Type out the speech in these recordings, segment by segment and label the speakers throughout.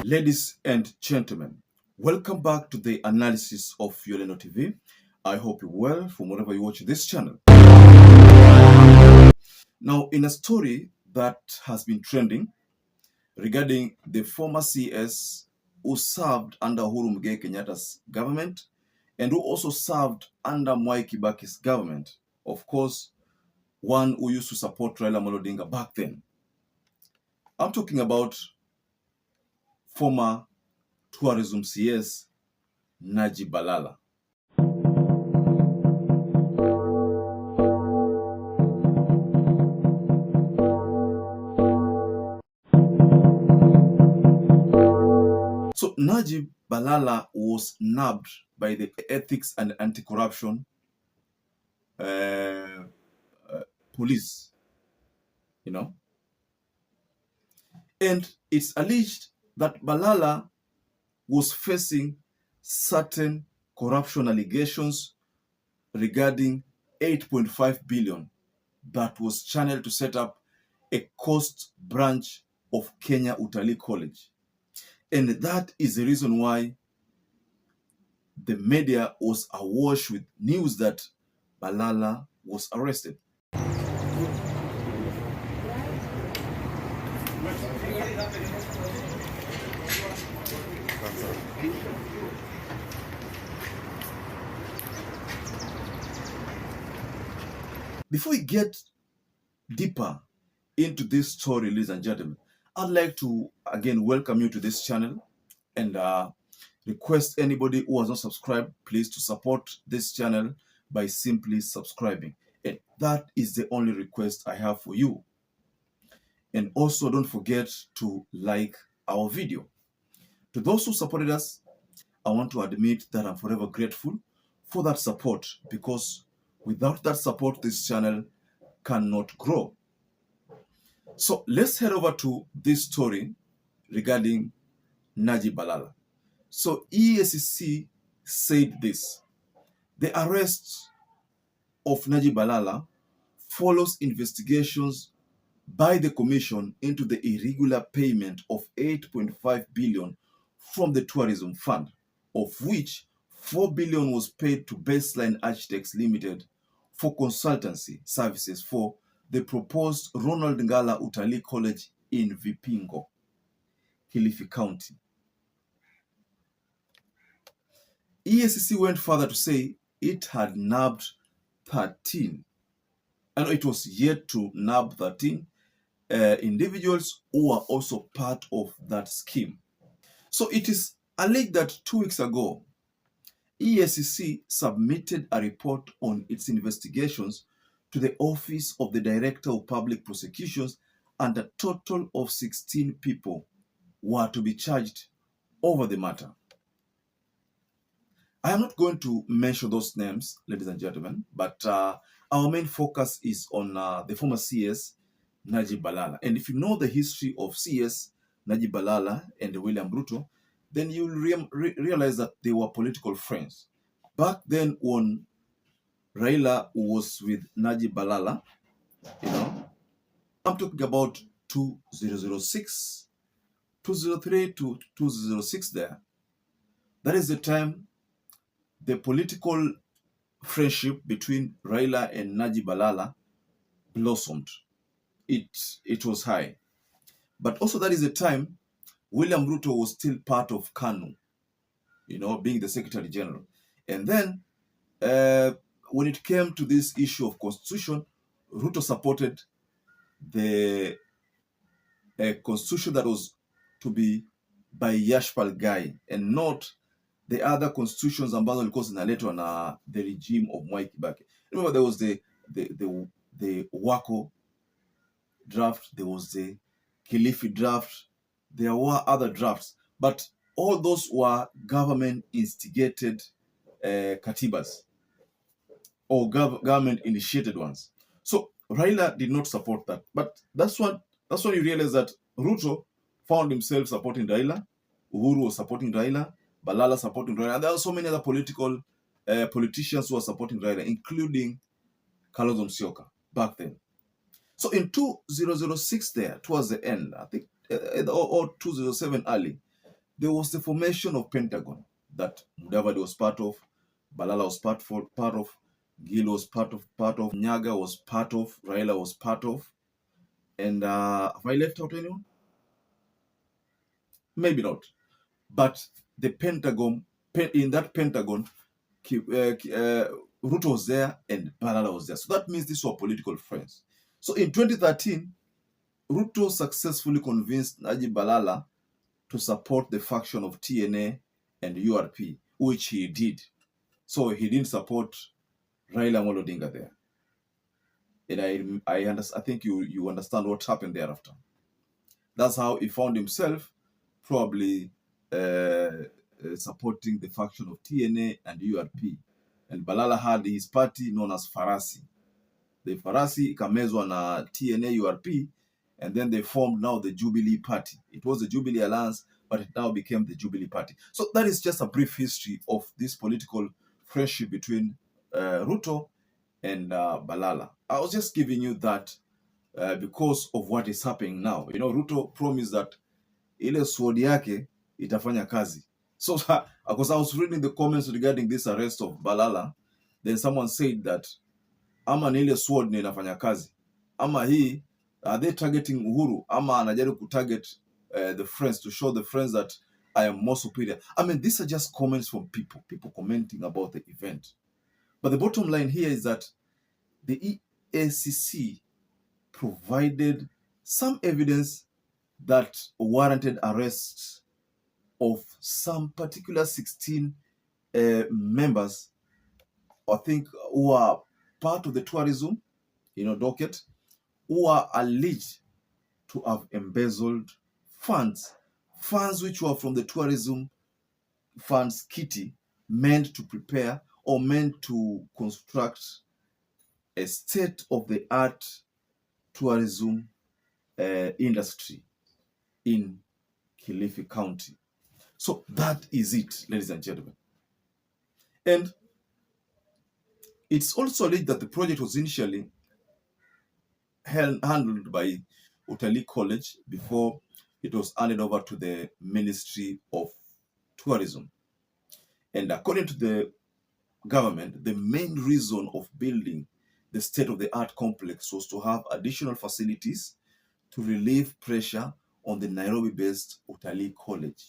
Speaker 1: Ladies and gentlemen, welcome back to the analysis of YOLENO TV. I hope you're well from wherever you watch this channel. Now, in a story that has been trending regarding the former CS who served under Uhuru Kenyatta's government and who also served under Mwai Kibaki's government, of course, one who used to support Raila Amolo Odinga back then. I'm talking about former tourism CS Najib Balala. So Najib Balala was nabbed by the Ethics and Anti-Corruption police, and it's alleged that Balala was facing certain corruption allegations regarding 8.5 billion that was channeled to set up a coast branch of Kenya Utalii College. And that is the reason why the media was awash with news that Balala was arrested. Before we get deeper into this story, ladies and gentlemen, I'd like to again welcome you to this channel and request anybody who has not subscribed, please to support this channel by simply subscribing. And that is the only request I have for you. And also don't forget to like our video. To those who supported us, I want to admit that I'm forever grateful for that support, because without that support, this channel cannot grow. So let's head over to this story regarding Najib Balala. So EACC said this: the arrest of Najib Balala follows investigations by the Commission into the irregular payment of 8.5 billion from the Tourism Fund, of which 4 billion was paid to Baseline Architects Limited for consultancy services for the proposed Ronald Ngala Utalii College in Vipingo, Kilifi County. EACC went further to say it had nabbed 13, and it was yet to nab 13 individuals who are also part of that scheme. So it is alleged that 2 weeks ago, EACC submitted a report on its investigations to the Office of the Director of Public Prosecutions, and a total of 16 people were to be charged over the matter. I am not going to mention those names, ladies and gentlemen, but our main focus is on the former CS, Najib Balala. And if you know the history of CS, Najib Balala, and William Ruto, then you'll realize that they were political friends. Back then, when Raila was with Najib Balala, I'm talking about 2006, 2003 to 2006 there. That is the time the political friendship between Raila and Najib Balala blossomed. It was high. But also that is the time William Ruto was still part of KANU, being the Secretary General. And then when it came to this issue of constitution, Ruto supported the constitution that was to be by Yashpal Gai, and not the other constitutions ambazo zilikuwa zinaletwa na the regime of Mwai Kibaki. Remember, there was the Wako draft, there was the Kilifi draft, there were other drafts, but all those were government instigated katibas, or government initiated ones. So Raila did not support that. But that's when you realize that Ruto found himself supporting Raila, Uhuru was supporting Raila, Balala supporting Raila, and there are so many other politicians who are supporting Raila, including Kalonzo Musyoka back then. So in 2006 there, towards the end, I think, or 2007 early, there was the formation of Pentagon that Mudavadi was part of, Balala was part of, Gil was part of, Nyaga was part of, Raila was part of, and have I left out anyone? Maybe not. But the Pentagon, in that Pentagon, Ruto was there and Balala was there. So that means these were political friends. So in 2013, Ruto successfully convinced Najib Balala to support the faction of TNA and URP, which he did. So he didn't support Raila Amolo Odinga there. And I think you understand what happened thereafter. That's how he found himself probably supporting the faction of TNA and URP. And Balala had his party known as Farasi. The Farasi ikamezwa na TNA URP, and then they formed now the Jubilee Party. It was the Jubilee Alliance, but it now became the Jubilee Party. So that is just a brief history of this political friendship between Ruto and Balala. I was just giving you that because of what is happening now. You know, Ruto promised that ile sword yake itafanya kazi. So, because I was reading the comments regarding this arrest of Balala, then someone said that ama ni ile sword ni inafanya kazi, ama hii are they targeting Uhuru, ama anajaribu kutarget the friends to show the friends that I am more superior. I mean, these are just comments from people commenting about the event. But the bottom line here is that the EACC provided some evidence that warranted arrests of some particular 16 members, I think, who are part of the tourism, docket, who are alleged to have embezzled funds which were from the tourism funds kitty, meant to prepare or meant to construct a state-of-the-art tourism industry in Kilifi County. So that is it, ladies and gentlemen. And it's also alleged that the project was initially handled by Utalii College before it was handed over to the Ministry of Tourism. And according to the government, the main reason of building the state-of-the-art complex was to have additional facilities to relieve pressure on the Nairobi-based Utalii College.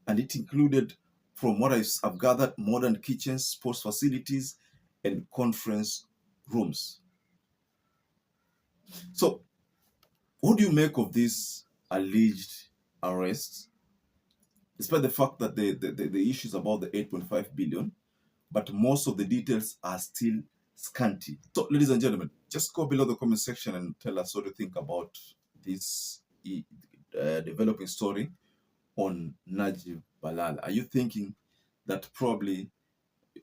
Speaker 1: And it included, from what I've gathered, modern kitchens, sports facilities, and conference rooms. So, what do you make of this alleged arrest? Despite the fact that the issue is about the 8.5 billion, but most of the details are still scanty. So, ladies and gentlemen, just go below the comment section and tell us what you think about this developing story on Najib Balala. Are you thinking that probably,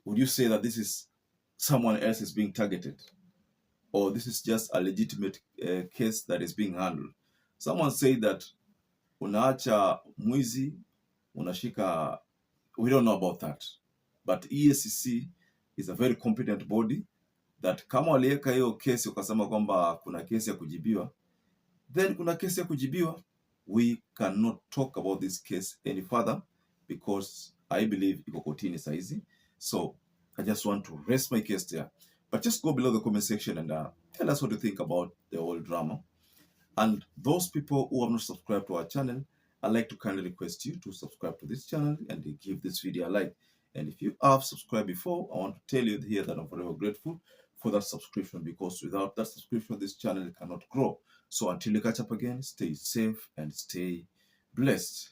Speaker 1: would you say that this is someone else is being targeted? Or this is just a legitimate case that is being handled? Someone said that unaacha mwizi, unashika, we don't know about that. But EACC is a very competent body that kama waliweka hiyo kesi ukasema kwamba kuna kesi ya kujibiwa, then kuna kesi ya kujibiwa. We cannot talk about this case any further because I believe iko kotini saizi. So I just want to rest my case there. But just go below the comment section and tell us what you think about the whole drama. And those people who have not subscribed to our channel, I'd like to kindly request you to subscribe to this channel and give this video a like. And if you have subscribed before, I want to tell you here that I'm forever grateful for that subscription, because without that subscription, this channel cannot grow. So until we catch up again, stay safe and stay blessed.